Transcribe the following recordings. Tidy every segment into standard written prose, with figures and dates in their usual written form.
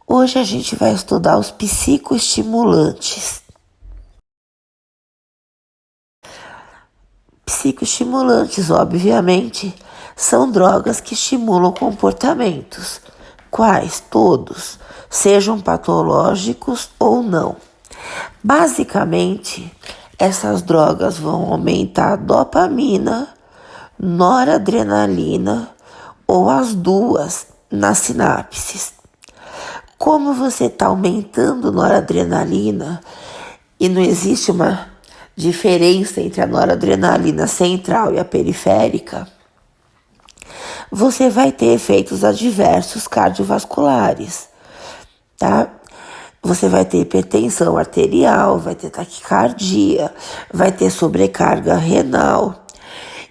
Hoje a gente vai estudar os psicoestimulantes. Psicoestimulantes, obviamente, são drogas que estimulam comportamentos. Quais? Todos, sejam patológicos ou não. Basicamente, essas drogas vão aumentar a dopamina, noradrenalina ou as duas nas sinapses. Como você está aumentando noradrenalina e não existe uma diferença entre a noradrenalina central e a periférica, você vai ter efeitos adversos cardiovasculares, tá? Você vai ter hipertensão arterial, vai ter taquicardia, vai ter sobrecarga renal.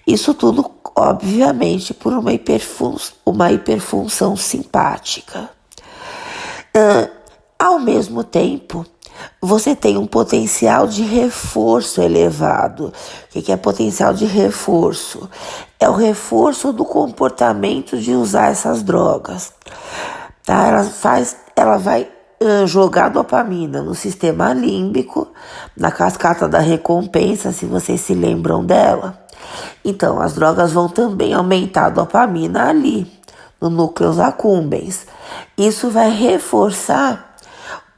Isso tudo, obviamente, por uma hiperfunção simpática. Ao mesmo tempo, você tem um potencial de reforço elevado. O que é potencial de reforço? É o reforço do comportamento de usar essas drogas. Tá? Ela vai jogar dopamina no sistema límbico, na cascata da recompensa, se vocês se lembram dela. Então, as drogas vão também aumentar a dopamina ali, no núcleo accumbens. Isso vai reforçar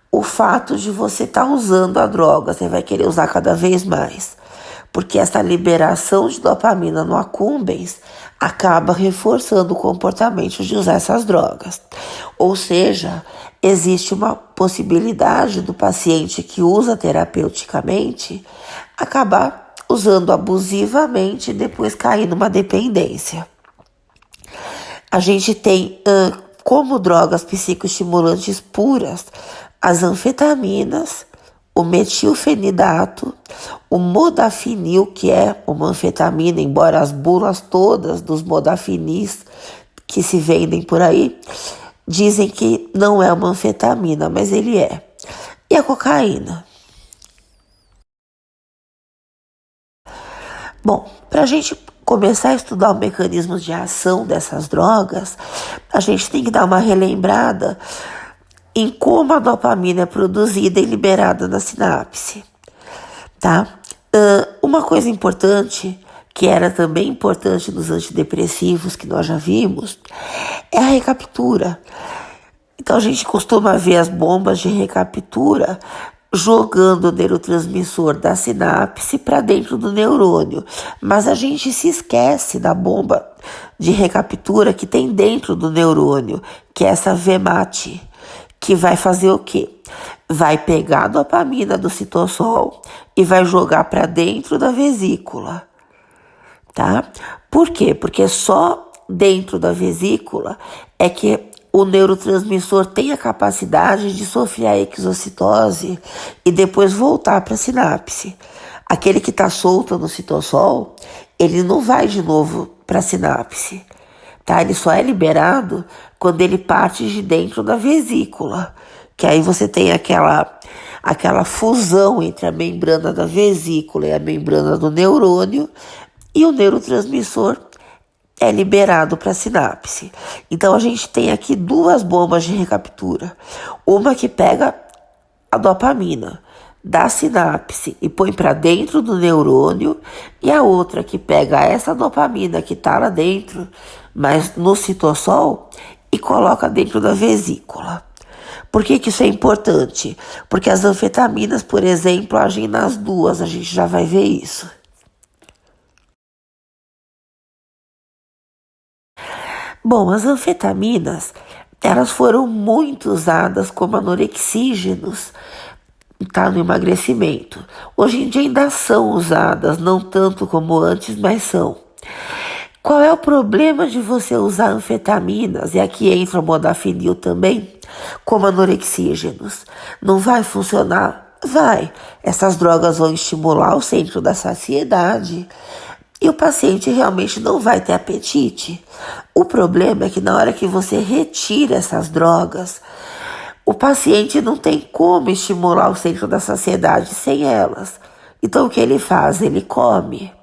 o fato de você estar usando a droga, você vai querer usar cada vez mais. Porque essa liberação de dopamina no accumbens acaba reforçando o comportamento de usar essas drogas. Ou seja, existe uma possibilidade do paciente que usa terapeuticamente acabar usando abusivamente e depois cair numa dependência. A gente tem como drogas psicoestimulantes puras as anfetaminas, o metilfenidato, o modafinil, que é uma anfetamina, embora as bulas todas dos modafinis que se vendem por aí dizem que não é uma anfetamina, mas ele é. E a cocaína. Bom, para a gente começar a estudar o mecanismo de ação dessas drogas, a gente tem que dar uma relembrada em como a dopamina é produzida e liberada na sinapse, tá? Uma coisa importante, que era também importante nos antidepressivos que nós já vimos, é a recaptura. Então a gente costuma ver as bombas de recaptura jogando o neurotransmissor da sinapse para dentro do neurônio. Mas a gente se esquece da bomba de recaptura que tem dentro do neurônio, que é essa VMAT, que vai fazer o quê? Vai pegar a dopamina do citossol e vai jogar para dentro da vesícula, tá? Por quê? Porque só dentro da vesícula é que o neurotransmissor tem a capacidade de sofrer a exocitose e depois voltar para a sinapse. Aquele que está solto no citossol, ele não vai de novo para a sinapse, tá? Ele só é liberado quando ele parte de dentro da vesícula, que aí você tem aquela fusão entre a membrana da vesícula e a membrana do neurônio, e o neurotransmissor é liberado para a sinapse. Então a gente tem aqui duas bombas de recaptura. Uma que pega a dopamina da sinapse e põe para dentro do neurônio, e a outra que pega essa dopamina que está lá dentro, mas no citossol, e coloca dentro da vesícula. Por que isso é importante? Porque as anfetaminas, por exemplo, agem nas duas, a gente já vai ver isso. Bom, as anfetaminas, elas foram muito usadas como anorexígenos, tá, no emagrecimento. Hoje em dia ainda são usadas, não tanto como antes, mas são. Qual é o problema de você usar anfetaminas, e aqui entra o modafinil também, como anorexígenos? Não vai funcionar? Vai. Essas drogas vão estimular o centro da saciedade e o paciente realmente não vai ter apetite. O problema é que na hora que você retira essas drogas, o paciente não tem como estimular o centro da saciedade sem elas. Então o que ele faz? Ele come.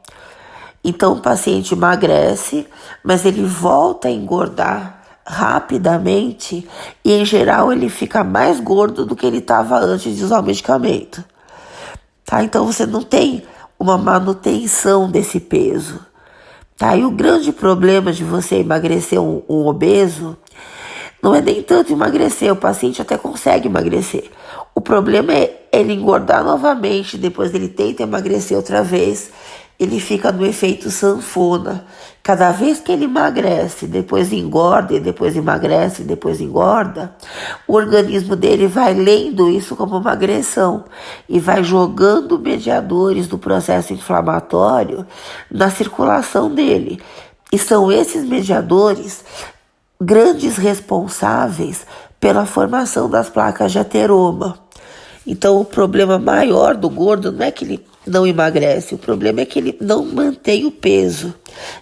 Então o paciente emagrece, mas ele volta a engordar rapidamente e, em geral, ele fica mais gordo do que ele estava antes de usar o medicamento. Tá? Então você não tem uma manutenção desse peso. Tá? E o grande problema de você emagrecer um obeso não é nem tanto emagrecer, o paciente até consegue emagrecer. O problema é ele engordar novamente, depois ele tenta emagrecer outra vez, ele fica no efeito sanfona. Cada vez que ele emagrece, depois engorda, e depois emagrece, e depois engorda, o organismo dele vai lendo isso como uma agressão e vai jogando mediadores do processo inflamatório na circulação dele. E são esses mediadores grandes responsáveis pela formação das placas de ateroma. Então, o problema maior do gordo não é que ele não emagrece, o problema é que ele não mantém o peso.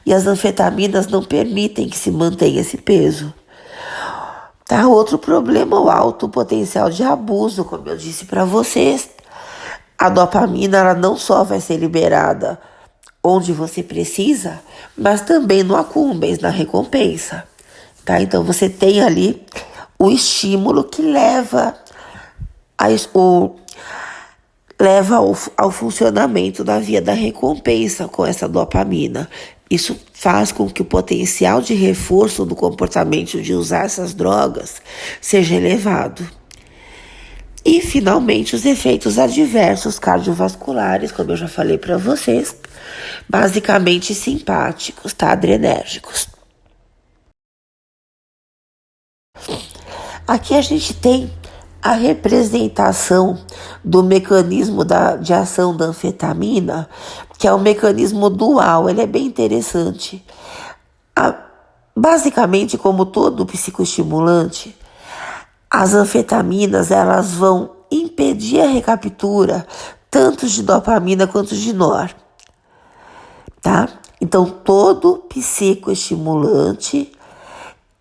E as anfetaminas não permitem que se mantenha esse peso. Tá? Outro problema é o alto potencial de abuso, como eu disse para vocês. A dopamina ela não só vai ser liberada onde você precisa, mas também no accumbens, na recompensa. Tá? Então você tem ali o estímulo que leva ao funcionamento da via da recompensa com essa dopamina. Isso faz com que o potencial de reforço do comportamento de usar essas drogas seja elevado. E, finalmente, os efeitos adversos cardiovasculares, como eu já falei para vocês, basicamente simpáticos, tá? Adrenérgicos. Aqui a gente tem a representação do mecanismo de ação da anfetamina, que é um mecanismo dual, ele é bem interessante. Basicamente, como todo psicoestimulante, as anfetaminas elas vão impedir a recaptura tanto de dopamina quanto de nor. Tá? Então, todo psicoestimulante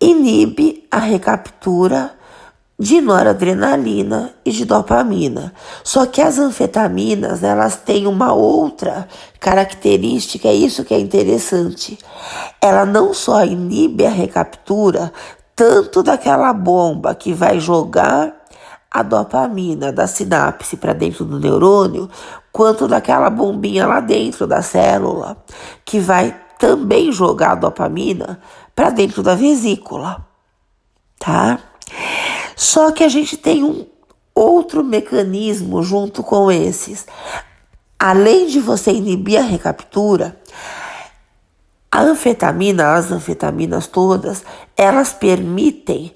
inibe a recaptura de noradrenalina e de dopamina. Só que as anfetaminas, elas têm uma outra característica, é isso que é interessante. Ela não só inibe a recaptura tanto daquela bomba que vai jogar a dopamina da sinapse para dentro do neurônio, quanto daquela bombinha lá dentro da célula, que vai também jogar a dopamina para dentro da vesícula, tá? Só que a gente tem um outro mecanismo junto com esses. Além de você inibir a recaptura, as anfetaminas todas, elas permitem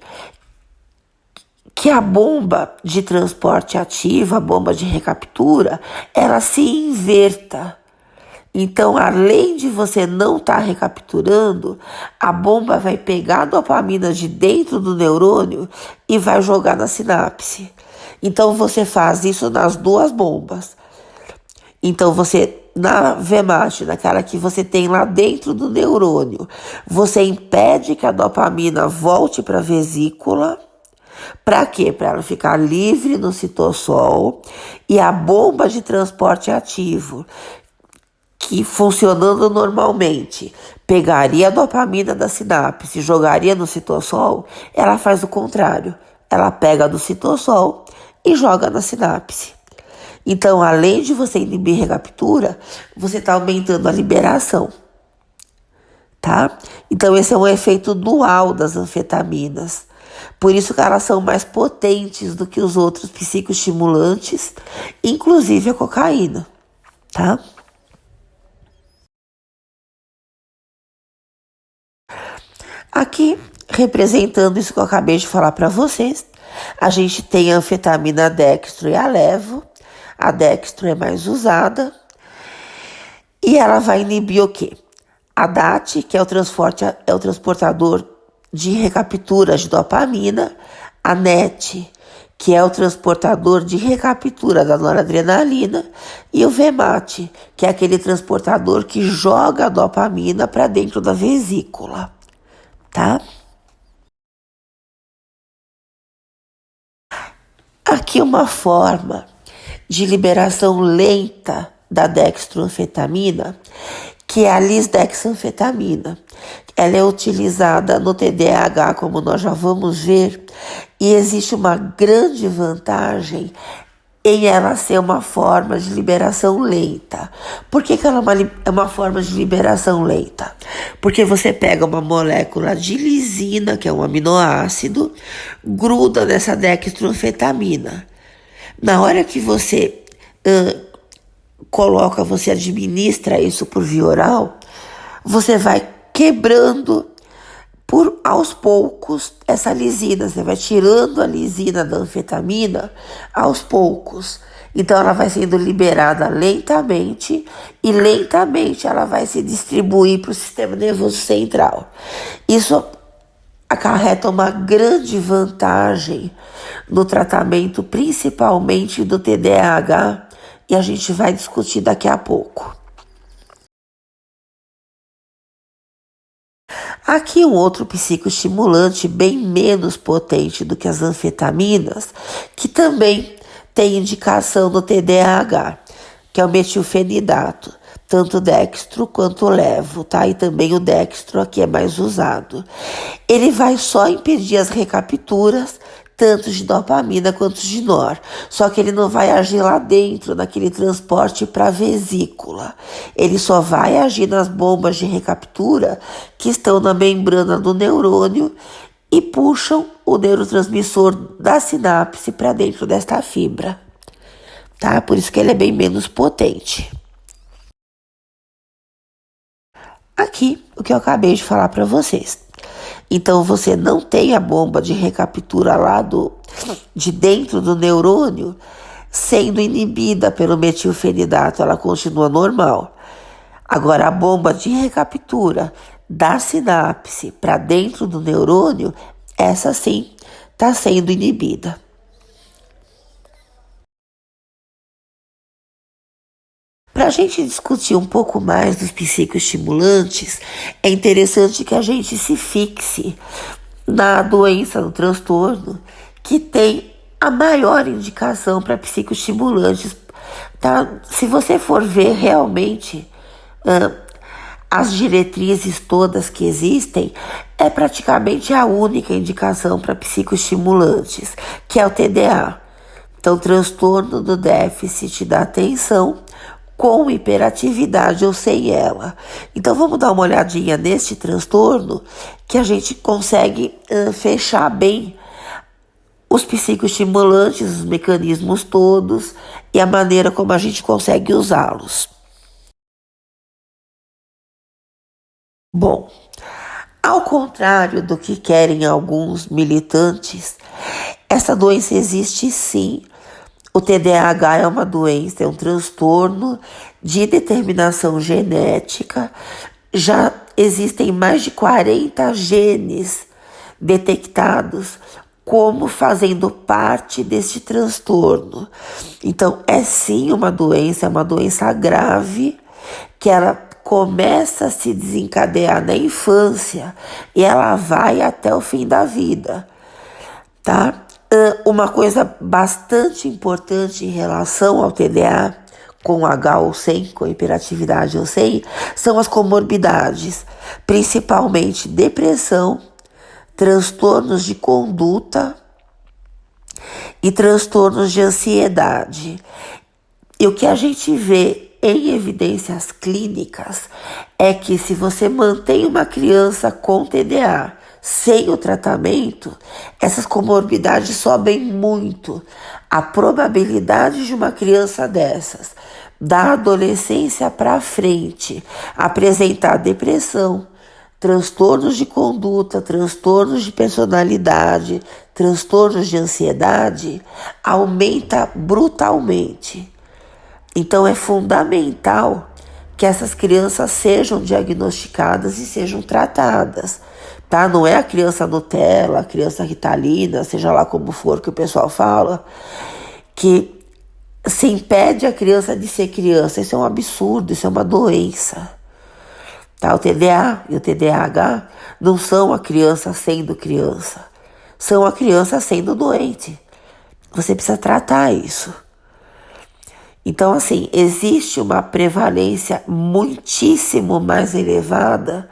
que a bomba de transporte ativo, a bomba de recaptura, ela se inverta. Então, além de você não estar recapturando, a bomba vai pegar a dopamina de dentro do neurônio e vai jogar na sinapse. Então, você faz isso nas duas bombas. Então, na VMAT, naquela que você tem lá dentro do neurônio, você impede que a dopamina volte para a vesícula. Para quê? Para ela ficar livre no citossol e a bomba de transporte ativo, que funcionando normalmente, pegaria a dopamina da sinapse, jogaria no citossol, ela faz o contrário. Ela pega do citossol e joga na sinapse. Então, além de você inibir a recaptura, você está aumentando a liberação. Tá? Então, esse é um efeito dual das anfetaminas. Por isso que elas são mais potentes do que os outros psicoestimulantes, inclusive a cocaína. Tá? Aqui, representando isso que eu acabei de falar para vocês, a gente tem a anfetamina dextro e a levo. A dextro é mais usada e ela vai inibir o quê? A DAT, que é o transportador de recaptura de dopamina, a NET, que é o transportador de recaptura da noradrenalina, e o VMAT, que é aquele transportador que joga a dopamina para dentro da vesícula. Tá? Aqui uma forma de liberação lenta da dextroanfetamina, que é a lisdexanfetamina. Ela é utilizada no TDAH, como nós já vamos ver, e existe uma grande vantagem em ela ser uma forma de liberação lenta. Por que ela é uma forma de liberação lenta? Porque você pega uma molécula de lisina, que é um aminoácido, gruda nessa dextroanfetamina. Na hora que você você administra isso por via oral, você vai quebrando aos poucos essa lisina. Você vai tirando a lisina da anfetamina aos poucos. Então ela vai sendo liberada lentamente e lentamente ela vai se distribuir para o sistema nervoso central. Isso acarreta uma grande vantagem no tratamento, principalmente do TDAH, e a gente vai discutir daqui a pouco. Aqui um outro psicoestimulante bem menos potente do que as anfetaminas, que também tem indicação no TDAH, que é o metilfenidato, tanto dextro quanto levo, tá? E também o dextro aqui é mais usado. Ele vai só impedir as recapturas, tanto de dopamina quanto de nor. Só que ele não vai agir lá dentro, naquele transporte para a vesícula. Ele só vai agir nas bombas de recaptura que estão na membrana do neurônio e puxam o neurotransmissor da sinapse para dentro desta fibra. Tá? Por isso que ele é bem menos potente. Aqui, o que eu acabei de falar para vocês. Então, você não tem a bomba de recaptura lá de dentro do neurônio sendo inibida pelo metilfenidato, ela continua normal. Agora, a bomba de recaptura da sinapse para dentro do neurônio, essa sim está sendo inibida. Para a gente discutir um pouco mais dos psicoestimulantes, é interessante que a gente se fixe na doença, no transtorno, que tem a maior indicação para psicoestimulantes. Tá? Se você for ver realmente as diretrizes todas que existem, é praticamente a única indicação para psicoestimulantes, que é o TDA. Então, transtorno do déficit da atenção com hiperatividade ou sem ela. Então vamos dar uma olhadinha neste transtorno que a gente consegue fechar bem os psicoestimulantes, os mecanismos todos e a maneira como a gente consegue usá-los. Bom, ao contrário do que querem alguns militantes, essa doença existe sim. O TDAH é uma doença, é um transtorno de determinação genética. Já existem mais de 40 genes detectados como fazendo parte deste transtorno. Então, é sim uma doença grave, que ela começa a se desencadear na infância e ela vai até o fim da vida, tá? Uma coisa bastante importante em relação ao TDA, com H ou sem, com hiperatividade ou sem, são as comorbidades, principalmente depressão, transtornos de conduta e transtornos de ansiedade. E o que a gente vê em evidências clínicas é que se você mantém uma criança com TDA sem o tratamento, essas comorbidades sobem muito. A probabilidade de uma criança dessas, da adolescência para frente, apresentar depressão, transtornos de conduta, transtornos de personalidade, transtornos de ansiedade, aumenta brutalmente. Então é fundamental que essas crianças sejam diagnosticadas e sejam tratadas. Tá? Não é a criança Nutella, a criança Ritalina, seja lá como for que o pessoal fala, que se impede a criança de ser criança. Isso é um absurdo, isso é uma doença. Tá? O TDA e o TDAH não são a criança sendo criança, são a criança sendo doente. Você precisa tratar isso. Então, assim, existe uma prevalência muitíssimo mais elevada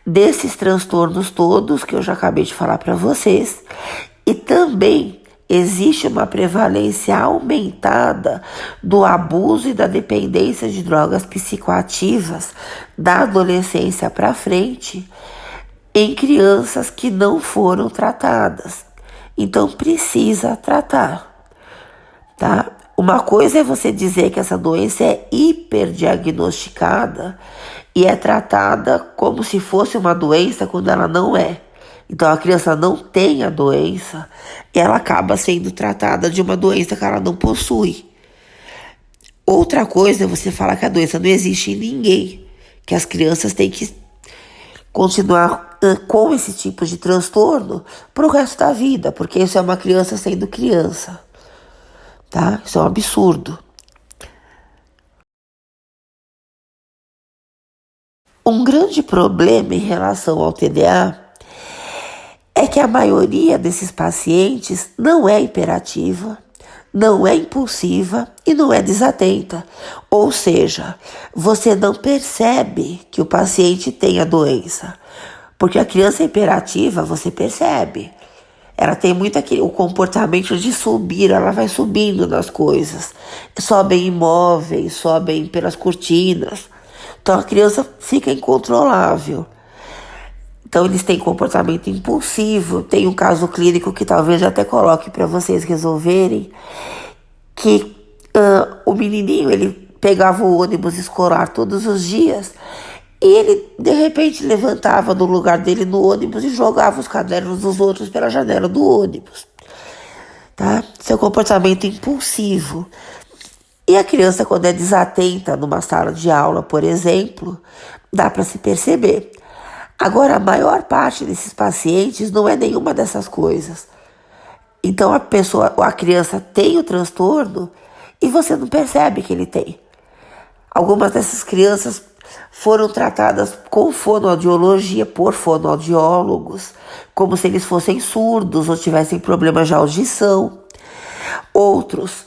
desses transtornos todos que eu já acabei de falar para vocês, e também existe uma prevalência aumentada do abuso e da dependência de drogas psicoativas da adolescência para frente em crianças que não foram tratadas. Então precisa tratar, tá? Uma coisa é você dizer que essa doença é hiperdiagnosticada e é tratada como se fosse uma doença quando ela não é. Então a criança não tem a doença e ela acaba sendo tratada de uma doença que ela não possui. Outra coisa é você falar que a doença não existe em ninguém, que as crianças têm que continuar com esse tipo de transtorno para o resto da vida, porque isso é uma criança sendo criança. Tá? Isso é um absurdo. Um grande problema em relação ao TDA é que a maioria desses pacientes não é hiperativa, não é impulsiva e não é desatenta. Ou seja, você não percebe que o paciente tem a doença. Porque a criança hiperativa, você percebe. Ela tem muito o comportamento de subir, ela vai subindo nas coisas. Sobem imóveis, sobem pelas cortinas. Então a criança fica incontrolável. Então eles têm comportamento impulsivo. Tem um caso clínico que talvez eu até coloque para vocês resolverem, que o menininho, ele pegava o ônibus escolar todos os dias e ele, de repente, levantava do lugar dele no ônibus e jogava os cadernos dos outros pela janela do ônibus. Tá? Seu comportamento impulsivo. E a criança, quando é desatenta numa sala de aula, por exemplo, dá para se perceber. Agora, a maior parte desses pacientes não é nenhuma dessas coisas. Então, a criança tem o transtorno e você não percebe que ele tem. Algumas dessas crianças foram tratadas com fonoaudiologia por fonoaudiólogos, como se eles fossem surdos ou tivessem problemas de audição. Outros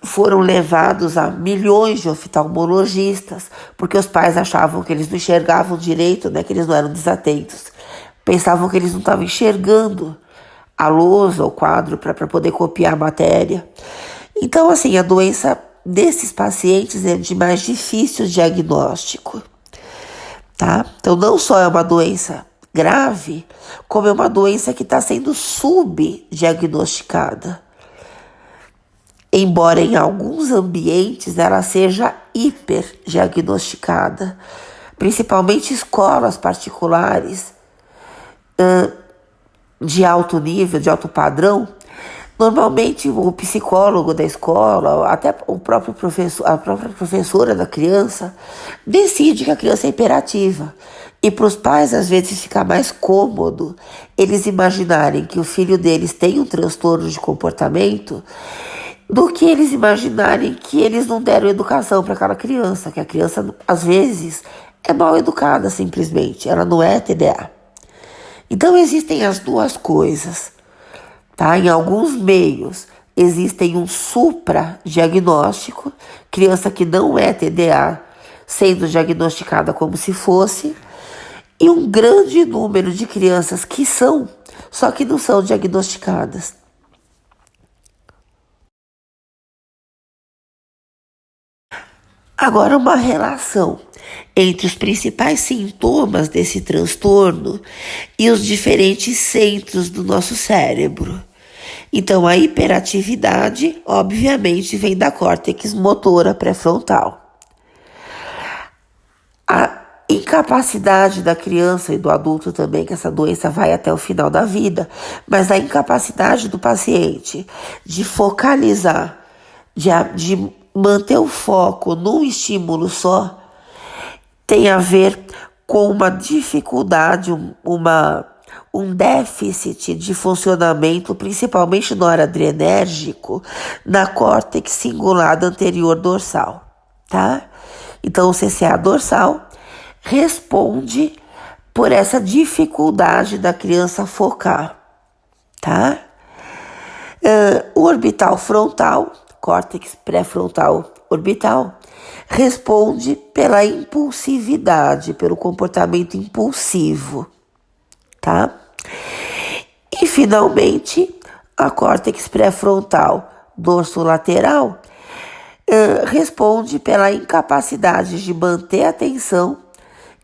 foram levados a milhões de oftalmologistas, porque os pais achavam que eles não enxergavam direito, né, que eles não eram desatentos. Pensavam que eles não estavam enxergando a lousa, o quadro, para poder copiar a matéria. Então, assim, a doença desses pacientes é de mais difícil diagnóstico, tá? Então, não só é uma doença grave, como é uma doença que está sendo subdiagnosticada. Embora em alguns ambientes ela seja hiperdiagnosticada, principalmente escolas particulares de alto nível, de alto padrão. Normalmente o psicólogo da escola, até o próprio professor, a própria professora da criança, decide que a criança é hiperativa. E para os pais, às vezes, fica mais cômodo eles imaginarem que o filho deles tem um transtorno de comportamento do que eles imaginarem que eles não deram educação para aquela criança, que a criança, às vezes, é mal educada simplesmente, ela não é TDA. Então existem as duas coisas. Tá? Em alguns meios existem um supradiagnóstico, criança que não é TDA sendo diagnosticada como se fosse, e um grande número de crianças que são, só que não são diagnosticadas. Agora, uma relação entre os principais sintomas desse transtorno e os diferentes centros do nosso cérebro. Então, a hiperatividade, obviamente, vem da córtex motora pré-frontal. A incapacidade da criança e do adulto também, que essa doença vai até o final da vida, mas a incapacidade do paciente de focalizar, de manter o foco num estímulo só, tem a ver com uma dificuldade, um déficit de funcionamento, principalmente noradrenérgico, na córtex cingulada anterior dorsal, tá? Então, o CCA dorsal responde por essa dificuldade da criança focar, tá? O orbital frontal córtex pré-frontal orbital, responde pela impulsividade, pelo comportamento impulsivo, tá? E, finalmente, a córtex pré-frontal dorsolateral responde pela incapacidade de manter a atenção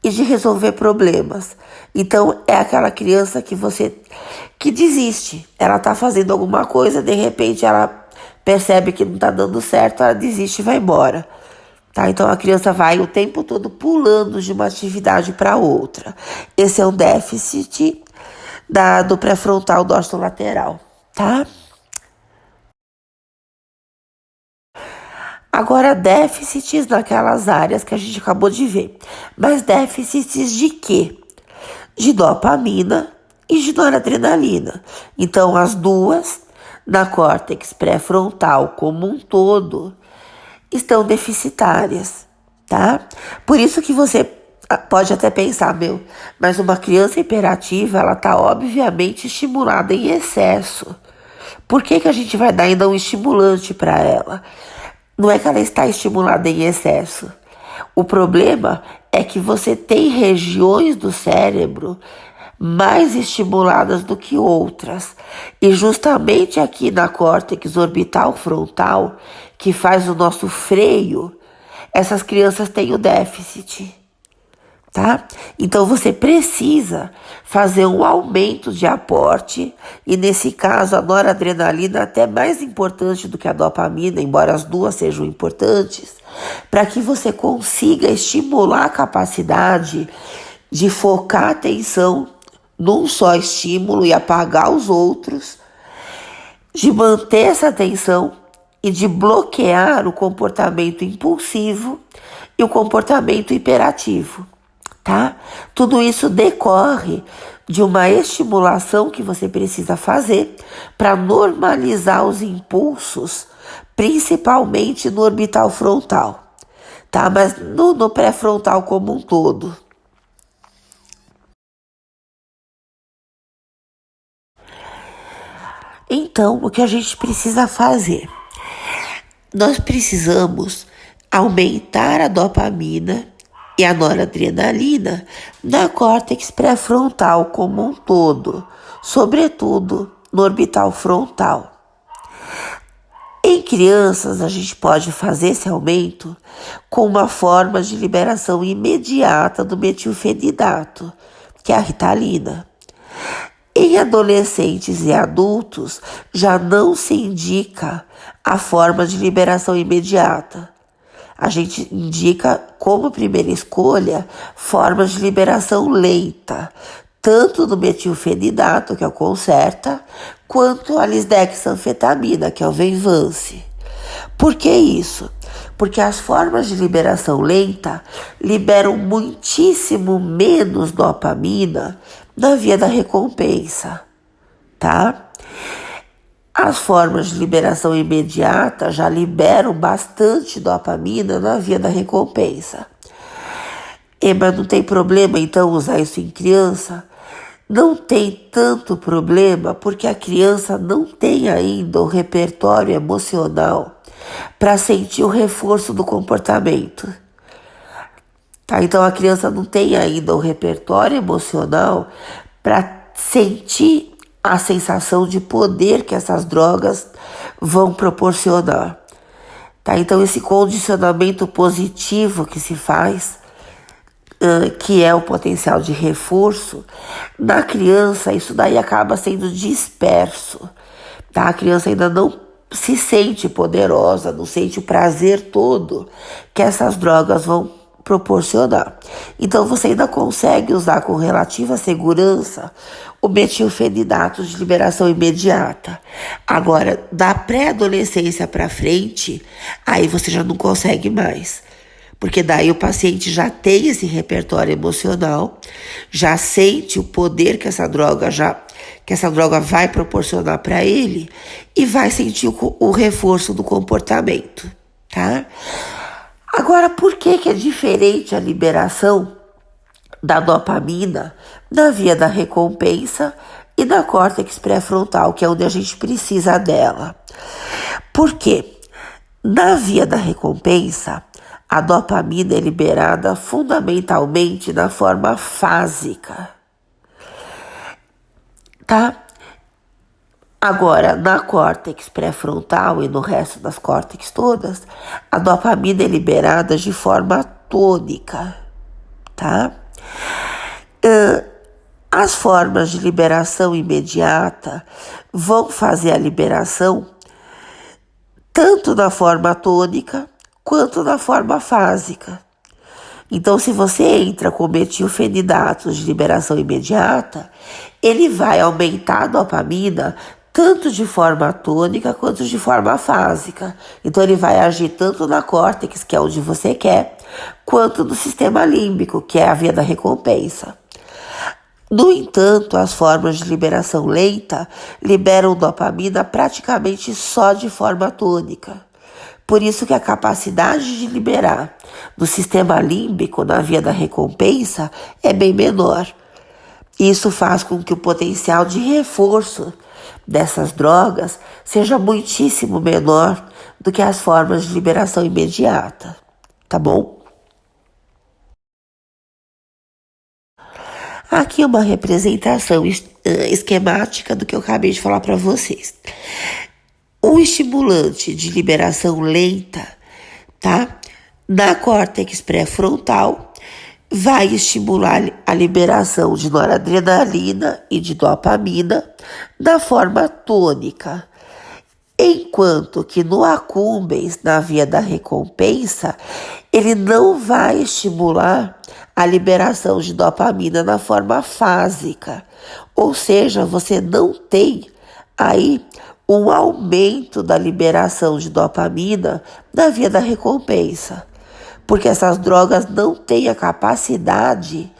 e de resolver problemas. Então, é aquela criança que desiste. Ela está fazendo alguma coisa, de repente ela percebe que não está dando certo, ela desiste e vai embora. Tá? Então, a criança vai o tempo todo pulando de uma atividade para outra. Esse é um déficit do pré-frontal dorsolateral, tá? Agora, déficits naquelas áreas que a gente acabou de ver. Mas déficits de quê? De dopamina e de noradrenalina. Então, as duas, na córtex pré-frontal como um todo, estão deficitárias, tá? Por isso que você pode até pensar, mas uma criança hiperativa, ela tá obviamente estimulada em excesso. Por que a gente vai dar ainda um estimulante para ela? Não é que ela está estimulada em excesso. O problema é que você tem regiões do cérebro mais estimuladas do que outras. E justamente aqui na córtex orbital frontal, que faz o nosso freio, essas crianças têm o déficit, tá? Então você precisa fazer um aumento de aporte, e nesse caso a noradrenalina é até mais importante do que a dopamina, embora as duas sejam importantes, para que você consiga estimular a capacidade de focar a atenção num só estímulo e apagar os outros, de manter essa atenção e de bloquear o comportamento impulsivo e o comportamento hiperativo, tá? Tudo isso decorre de uma estimulação que você precisa fazer para normalizar os impulsos, principalmente no orbital frontal, tá? Mas no pré-frontal como um todo. Então, o que a gente precisa fazer? Nós precisamos aumentar a dopamina e a noradrenalina na córtex pré-frontal como um todo, sobretudo no orbital frontal. Em crianças, a gente pode fazer esse aumento com uma forma de liberação imediata do metilfenidato, que é a ritalina. Em adolescentes e adultos, já não se indica a forma de liberação imediata. A gente indica como primeira escolha formas de liberação lenta, tanto do metilfenidato, que é o Concerta, quanto a lisdexanfetamina, que é o Venvance. Por que isso? Porque as formas de liberação lenta liberam muitíssimo menos dopamina na via da recompensa, tá? As formas de liberação imediata já liberam bastante dopamina na via da recompensa. Mas não tem problema, então, usar isso em criança? Não tem tanto problema porque a criança não tem ainda o repertório emocional para sentir o reforço do comportamento. Tá? Então a criança não tem ainda o repertório emocional para sentir a sensação de poder que essas drogas vão proporcionar. Tá? Então esse condicionamento positivo que se faz, que é o potencial de reforço, na criança isso daí acaba sendo disperso. Tá? A criança ainda não se sente poderosa, não sente o prazer todo que essas drogas vão proporcionar. Então você ainda consegue usar com relativa segurança o metilfenidato de liberação imediata. Agora, da pré-adolescência para frente, aí você já não consegue mais. Porque daí o paciente já tem esse repertório emocional, já sente o poder que essa droga vai proporcionar para ele e vai sentir o reforço do comportamento, tá? Agora, por que é diferente a liberação da dopamina na via da recompensa e na córtex pré-frontal, que é onde a gente precisa dela? Por quê? Na via da recompensa, a dopamina é liberada fundamentalmente na forma fásica, tá? Agora, na córtex pré-frontal e no resto das córtex todas, a dopamina é liberada de forma tônica, tá? As formas de liberação imediata vão fazer a liberação tanto na forma tônica quanto na forma fásica. Então, se você entra com metilfenidatos de liberação imediata, ele vai aumentar a dopamina tanto de forma tônica quanto de forma fásica. Então, ele vai agir tanto na córtex, que é onde você quer, quanto no sistema límbico, que é a via da recompensa. No entanto, as formas de liberação lenta liberam dopamina praticamente só de forma tônica. Por isso que a capacidade de liberar do sistema límbico na via da recompensa é bem menor. Isso faz com que o potencial de reforço dessas drogas seja muitíssimo menor do que as formas de liberação imediata, tá bom? Aqui é uma representação esquemática do que eu acabei de falar para vocês. Um estimulante de liberação lenta, tá? Na córtex pré-frontal, vai estimular a liberação de noradrenalina e de dopamina da forma tônica. Enquanto que no accumbens, na via da recompensa, ele não vai estimular a liberação de dopamina na forma fásica. Ou seja, você não tem aí um aumento da liberação de dopamina na via da recompensa. Porque essas drogas não têm a capacidade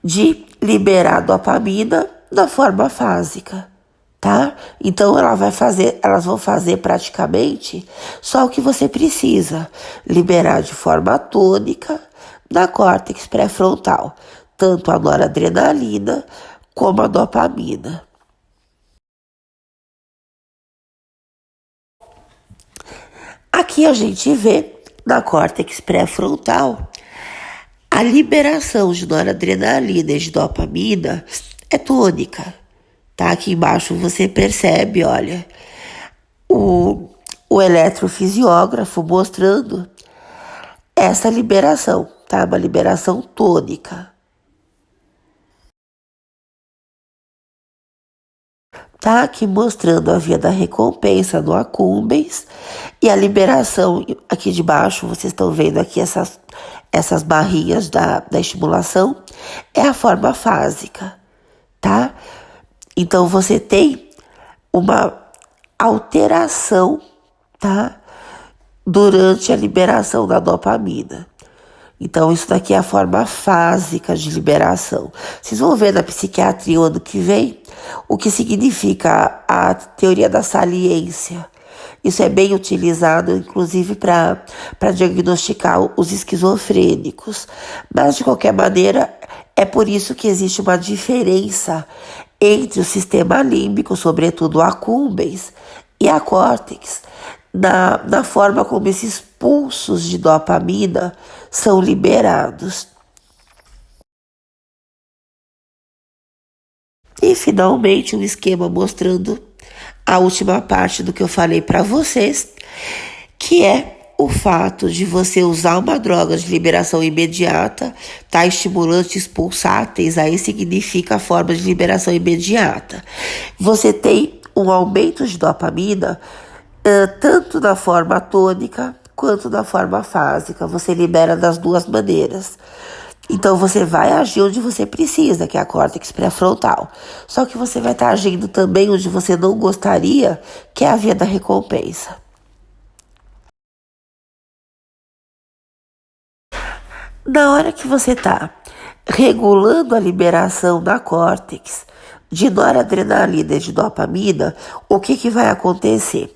de liberar dopamina na forma fásica, tá? Então elas vão fazer praticamente só o que você precisa, liberar de forma tônica na córtex pré-frontal, tanto a noradrenalina como a dopamina. Aqui a gente vê na córtex pré-frontal a liberação de noradrenalina e de dopamina é tônica, tá? Aqui embaixo você percebe, olha, o eletrofisiógrafo mostrando essa liberação, tá? Uma liberação tônica. Tá aqui mostrando a via da recompensa no accumbens e a liberação aqui de baixo, vocês estão vendo aqui essas barrinhas da estimulação, é a forma fásica, tá? Então você tem uma alteração, tá? Durante a liberação da dopamina. Então, isso daqui é a forma fásica de liberação. Vocês vão ver na psiquiatria o ano que vem o que significa a teoria da saliência. Isso é bem utilizado, inclusive, para diagnosticar os esquizofrênicos. Mas, de qualquer maneira, é por isso que existe uma diferença entre o sistema límbico, sobretudo o accumbens, e a córtex, na forma como esses pulsos de dopamina são liberados. E, finalmente, um esquema mostrando a última parte do que eu falei para vocês, que é o fato de você usar uma droga de liberação imediata, tá? Estimulantes pulsáteis, aí significa a forma de liberação imediata. Você tem um aumento de dopamina tanto na forma tônica quanto na forma fásica. Você libera das duas maneiras. Então você vai agir onde você precisa, que é a córtex pré-frontal. Só que você vai estar agindo também onde você não gostaria, que é a via da recompensa. Na hora que você está regulando a liberação da córtex de noradrenalina e de dopamina, o que vai acontecer?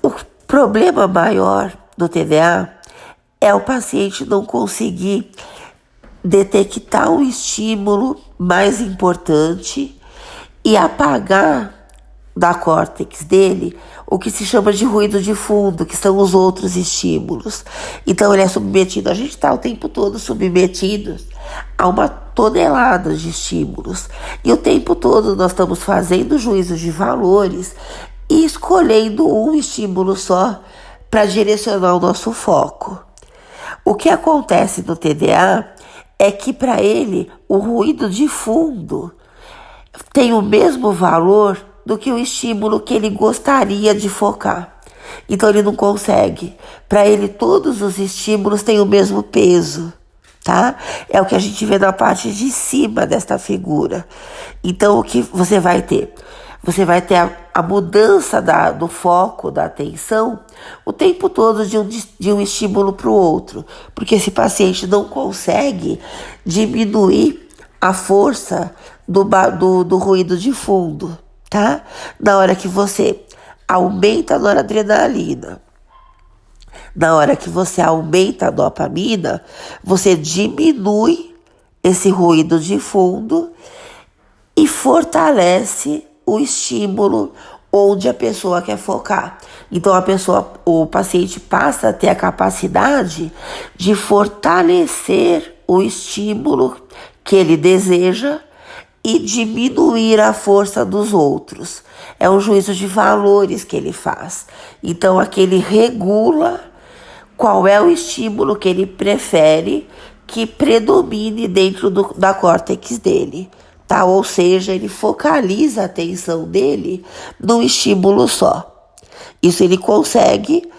O problema maior do TDA é o paciente não conseguir detectar um estímulo mais importante e apagar da córtex dele o que se chama de ruído de fundo, que são os outros estímulos. Então ele é submetido, a gente está o tempo todo submetido a uma tonelada de estímulos. E o tempo todo nós estamos fazendo juízos de valores e escolhendo um estímulo só para direcionar o nosso foco. O que acontece no TDA é que para ele o ruído de fundo tem o mesmo valor do que o estímulo que ele gostaria de focar. Então ele não consegue. Para ele todos os estímulos têm o mesmo peso, tá? É o que a gente vê na parte de cima desta figura. Então o que você vai ter? Você vai ter a mudança do foco, da atenção, o tempo todo de um estímulo para o outro. Porque esse paciente não consegue diminuir a força do ruído de fundo, tá? Na hora que você aumenta a noradrenalina, na hora que você aumenta a dopamina, você diminui esse ruído de fundo e fortalece o estímulo onde a pessoa quer focar. Então o paciente passa a ter a capacidade de fortalecer o estímulo que ele deseja e diminuir a força dos outros. É um juízo de valores que ele faz. Então aqui ele regula qual é o estímulo que ele prefere que predomine dentro da córtex dele, tá? Ou seja, ele focaliza a atenção dele num estímulo só. Isso ele consegue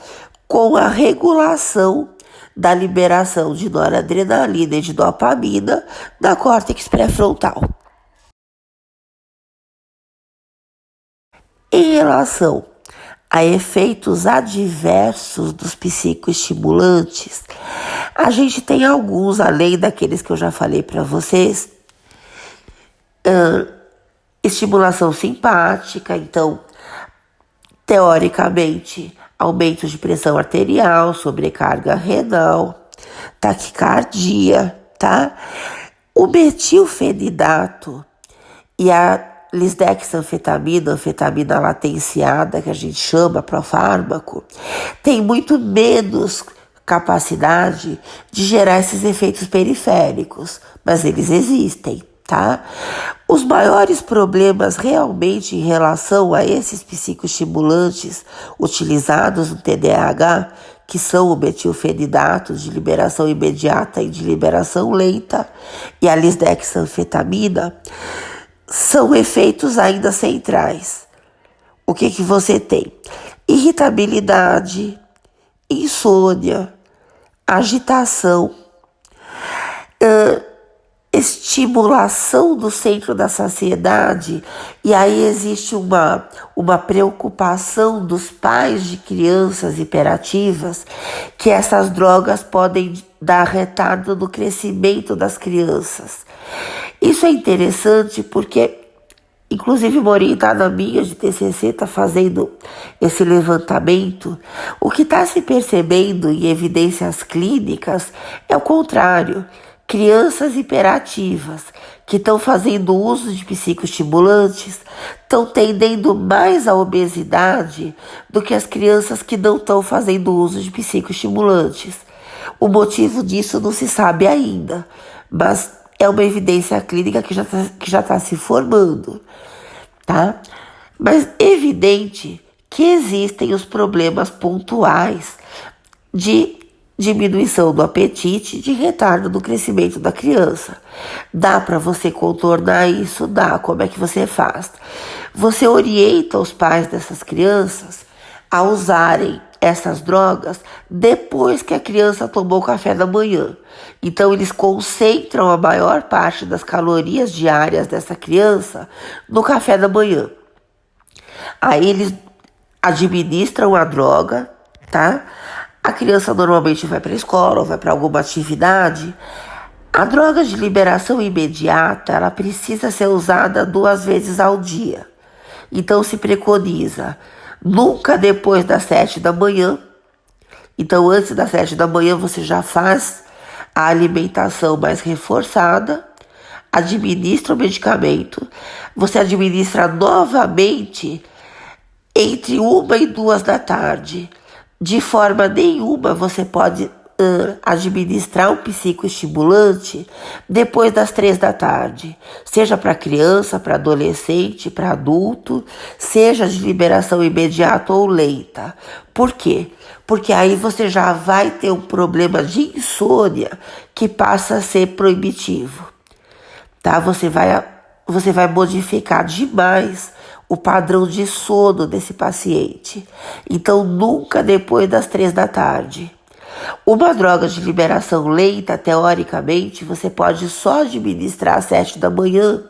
com a regulação da liberação de noradrenalina e de dopamina na córtex pré-frontal. Em relação a efeitos adversos dos psicoestimulantes, a gente tem alguns, além daqueles que eu já falei para vocês. Estimulação simpática, então, teoricamente, aumento de pressão arterial, sobrecarga renal, taquicardia, tá? O metilfenidato e a lisdexanfetamina, anfetamina latenciada, que a gente chama profármaco, tem muito menos capacidade de gerar esses efeitos periféricos, mas eles existem, tá? Os maiores problemas realmente em relação a esses psicoestimulantes utilizados no TDAH, que são o metilfenidato de liberação imediata e de liberação lenta, e a lisdexanfetamina, são efeitos ainda centrais. O que você tem? Irritabilidade, insônia, agitação, estimulação do centro da saciedade, e aí existe uma preocupação dos pais de crianças hiperativas que essas drogas podem dar retardo no crescimento das crianças. Isso é interessante porque, inclusive, uma orientada minha de TCC está fazendo esse levantamento. O que está se percebendo em evidências clínicas é o contrário. Crianças hiperativas que estão fazendo uso de psicoestimulantes estão tendendo mais à obesidade do que as crianças que não estão fazendo uso de psicoestimulantes. O motivo disso não se sabe ainda, mas é uma evidência clínica que já tá se formando, tá? Mas é evidente que existem os problemas pontuais de diminuição do apetite e de retardo no crescimento da criança. Dá para você contornar isso? Dá. Como é que você faz? Você orienta os pais dessas crianças a usarem essas drogas depois que a criança tomou o café da manhã. Então eles concentram a maior parte das calorias diárias dessa criança no café da manhã. Aí eles administram a droga, tá? A criança normalmente vai para a escola ou vai para alguma atividade. A droga de liberação imediata, ela precisa ser usada 2 vezes ao dia. Então se preconiza nunca depois das 7 da manhã. Então antes das 7 da manhã você já faz a alimentação mais reforçada, administra o medicamento, você administra novamente entre 1 e 2 da tarde. De forma nenhuma você pode administrar um psicoestimulante depois das 3 da tarde, seja para criança, para adolescente, para adulto, seja de liberação imediata ou lenta. Por quê? Porque aí você já vai ter um problema de insônia que passa a ser proibitivo, tá? Você vai modificar demais o padrão de sono desse paciente. Então, nunca depois das 3 da tarde. Uma droga de liberação lenta, teoricamente, você pode só administrar às 7 da manhã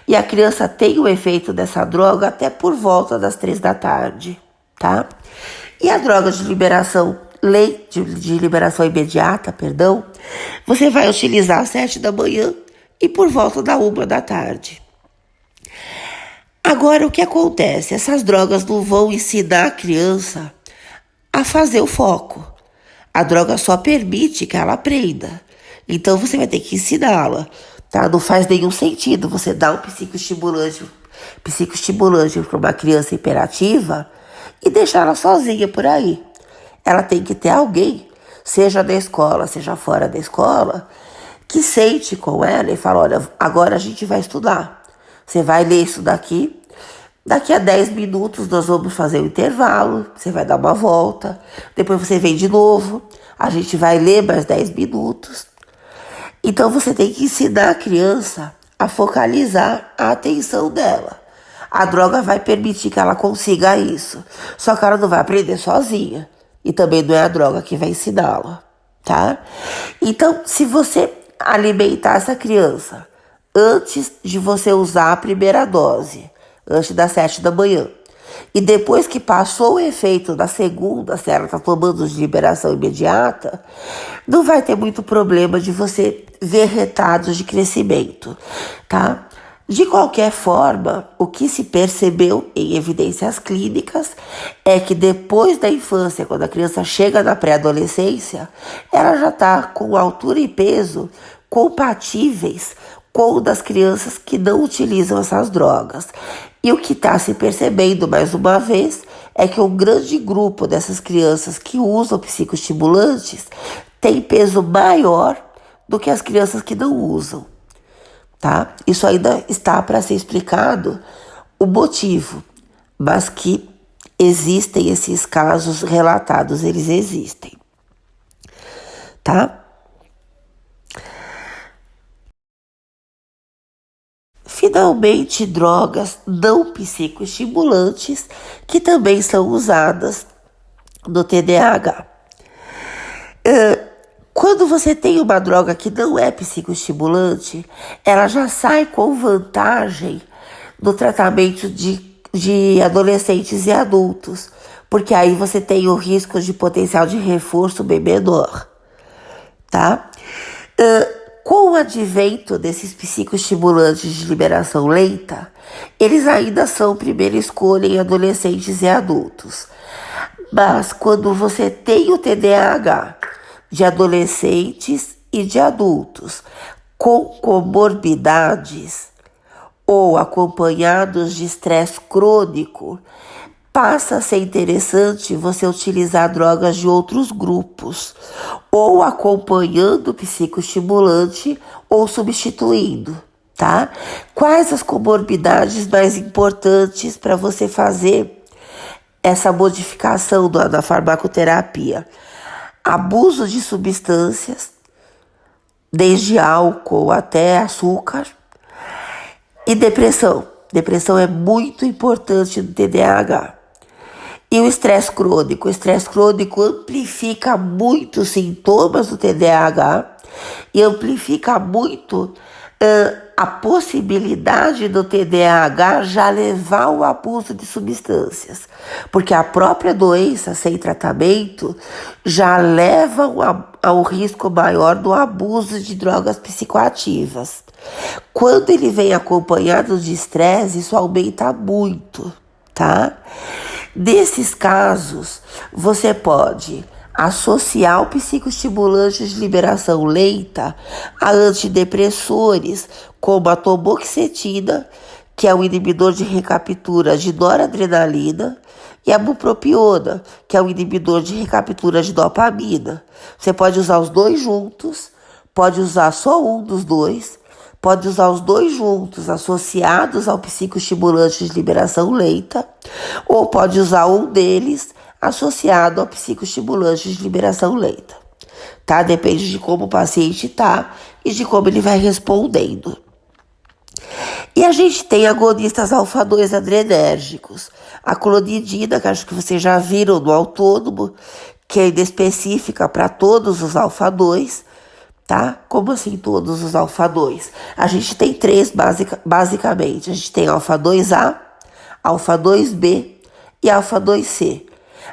e a criança tem o efeito dessa droga até por volta das 3 da tarde, tá? E a droga de liberação de liberação imediata, você vai utilizar às 7 da manhã e por volta da 1 da tarde. Agora, o que acontece? Essas drogas não vão ensinar a criança a fazer o foco. A droga só permite que ela aprenda. Então, você vai ter que ensiná-la, tá? Não faz nenhum sentido você dar um psicoestimulante para uma criança hiperativa e deixar ela sozinha por aí. Ela tem que ter alguém, seja na escola, seja fora da escola, que sente com ela e fala, olha, agora a gente vai estudar. Você vai ler isso daqui. Daqui a 10 minutos nós vamos fazer um intervalo. Você vai dar uma volta. Depois você vem de novo. A gente vai ler mais 10 minutos. Então você tem que ensinar a criança a focalizar a atenção dela. A droga vai permitir que ela consiga isso. Só que ela não vai aprender sozinha. E também não é a droga que vai ensiná-la, tá? Então, se você alimentar essa criança antes de você usar a primeira dose, antes das 7 da manhã, e depois que passou o efeito da segunda, se ela está tomando de liberação imediata, não vai ter muito problema de você ver retardos de crescimento, tá? De qualquer forma, o que se percebeu em evidências clínicas é que depois da infância, quando a criança chega na pré-adolescência, ela já está com altura e peso compatíveis com o das crianças que não utilizam essas drogas. E o que está se percebendo, mais uma vez, é que um grande grupo dessas crianças que usam psicoestimulantes tem peso maior do que as crianças que não usam, tá? Isso ainda está para ser explicado o motivo, mas que existem esses casos relatados, eles existem, tá? Finalmente, drogas não psicoestimulantes que também são usadas no TDAH. Quando você tem uma droga que não é psicoestimulante, ela já sai com vantagem no tratamento de adolescentes e adultos, porque aí você tem o risco de potencial de reforço bem menor, tá? Com o advento desses psicoestimulantes de liberação lenta, eles ainda são primeira escolha em adolescentes e adultos. Mas quando você tem o TDAH de adolescentes e de adultos com comorbidades ou acompanhados de estresse crônico, passa a ser interessante você utilizar drogas de outros grupos, ou acompanhando o psicoestimulante ou substituindo, tá? Quais as comorbidades mais importantes para você fazer essa modificação da farmacoterapia? Abuso de substâncias, desde álcool até açúcar, e depressão. Depressão é muito importante no TDAH. E o estresse crônico. O estresse crônico amplifica muito os sintomas do TDAH e amplifica muito a possibilidade do TDAH já levar ao abuso de substâncias. Porque a própria doença sem tratamento já leva ao risco maior do abuso de drogas psicoativas. Quando ele vem acompanhado de estresse, isso aumenta muito, tá? Nesses casos, você pode associar o psicoestimulante de liberação lenta a antidepressores, como a tomoxetina, que é o inibidor de recaptura de noradrenalina, e a bupropiona, que é o inibidor de recaptura de dopamina. Você pode usar os dois juntos, pode usar só um dos dois, pode usar os dois juntos associados ao psicoestimulante de liberação lenta, ou pode usar um deles associado ao psicoestimulante de liberação lenta. Tá? Depende de como o paciente tá e de como ele vai respondendo. E a gente tem agonistas alfa-2 adrenérgicos. A clonidina, que acho que vocês já viram no autônomo, que é inespecífica para todos os alfa-2, tá? Como assim todos os alfa-2? A gente tem três basicamente. A gente tem alfa-2A, alfa-2B e alfa-2C.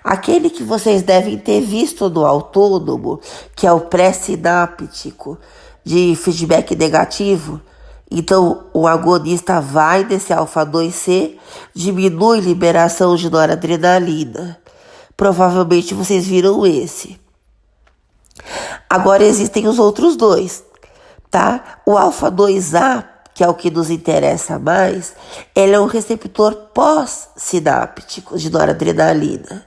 Aquele que vocês devem ter visto no autônomo, que é o pré-sináptico de feedback negativo. Então, o agonista vai nesse alfa-2C, diminui liberação de noradrenalina. Provavelmente vocês viram esse. Agora existem os outros dois, tá? O alfa-2A, que é o que nos interessa mais, ele é um receptor pós-sináptico de noradrenalina.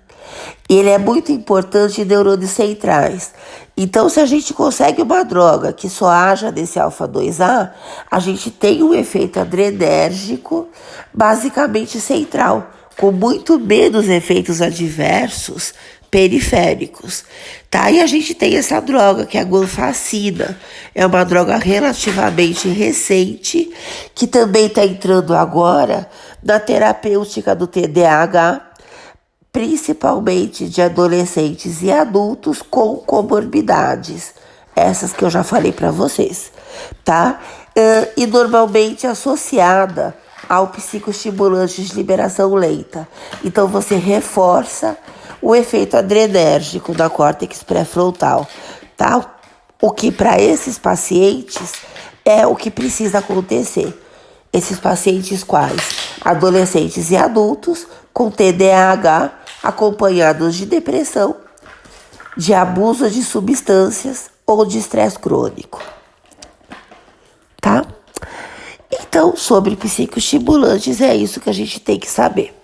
Ele é muito importante em neurônios centrais. Então, se a gente consegue uma droga que só haja nesse alfa-2A, a gente tem um efeito adrenérgico basicamente central, com muito menos efeitos adversos periféricos, tá? E a gente tem essa droga, que é a guanfacina. É uma droga relativamente recente, que também está entrando agora na terapêutica do TDAH, principalmente de adolescentes e adultos com comorbidades, essas que eu já falei para vocês, tá? E normalmente associada ao psicoestimulante de liberação lenta. Então você reforça o efeito adrenérgico da córtex pré-frontal, tá? O que para esses pacientes é o que precisa acontecer. Esses pacientes quais? Adolescentes e adultos com TDAH, acompanhados de depressão, de abuso de substâncias ou de estresse crônico. Tá? Então, sobre psicoestimulantes, é isso que a gente tem que saber.